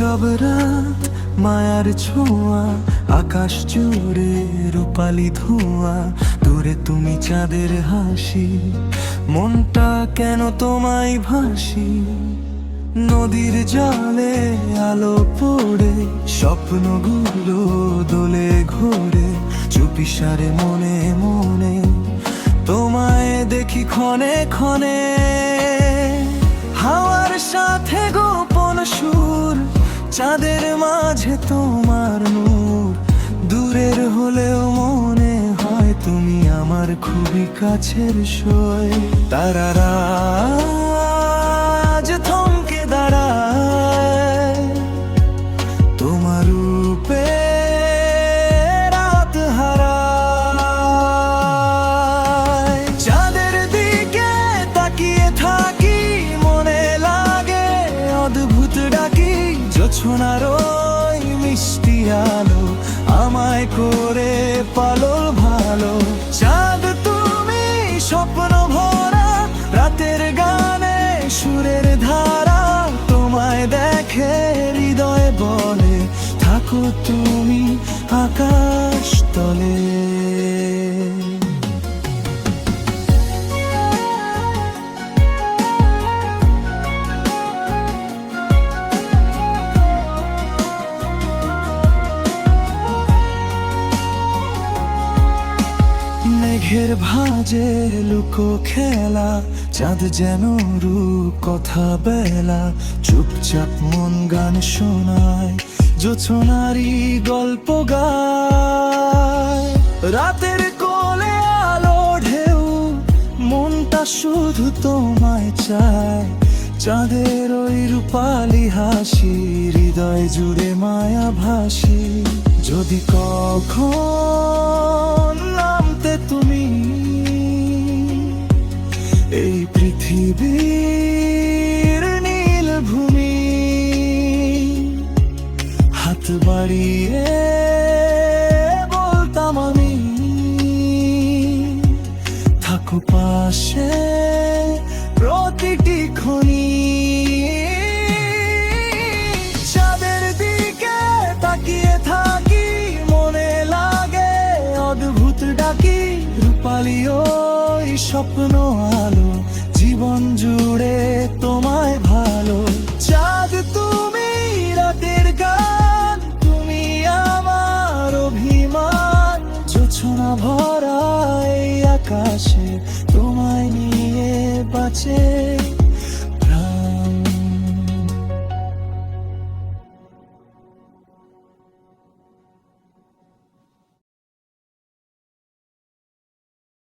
সব রাত মায়ার ছোঁয়া, আকাশ জুড়ে রূপালি ধোঁয়া, দূরে তুমি চাঁদের হাসি, মনটা কেন তোমায় ভাসি। নদীর জলে আলো পড়ে স্বপ্নগুলো দোলে ঘোরে, চুপিসারে মনে মনে তোমায় দেখি ক্ষণে ক্ষণে। হাওয়ার সাথে গোপন সুর, চাঁদের মাঝে তোমার নূর, দূরের হলেও মনে হয় তুমি আমার খুবই কাছের সয়। তারারা আজ থমকে দাঁড়ায় তোমার রূপে, রাত হারায়। চাঁদের দিকে তাকিয়ে থাকি, মনে লাগে অদ্ভুত ডাকি, জোছনার ওই মিষ্টি আলো আমায় করে পালল ভালো। চাঁদ তুমি স্বপ্ন ভরা, রাতের গানে সুরের ধারা, তোমায় দেখে হৃদয় বলে থাকো তুমি আকাশ তলে। মেঘের ভাঁজে লুকো খেলা, চাঁদ যেন রূপ কথা বেলা, চুপচাপ মন গান শোনায়, জোছনারি গল্প গায়। রাতের কোলে আলো ঢেউ, মনটা শুধু তোমায় চায়, চাঁদের ওই রূপালি হাসি, হৃদয় জুড়ে মায়া ভাসি। যদি কখন নামতে তুমি এই পৃথিবীর নীল ভূমি, হাত বাড়িয়ে বলতাম আমি থাকো পাশে প্রতিটি ক্ষণি। চাঁদের দিকে তাকিয়ে থাকি, মনে লাগে অদ্ভুত ডাকি, রূপালি ওই স্বপ্ন আলো, জীবন জুড়ে তোমায় ভালো। চাঁদ তুমি রাতের গান, তুমি আমার অভিমান, জোছনা ভরা এই আকাশে তোমায় নিয়ে বাঁচে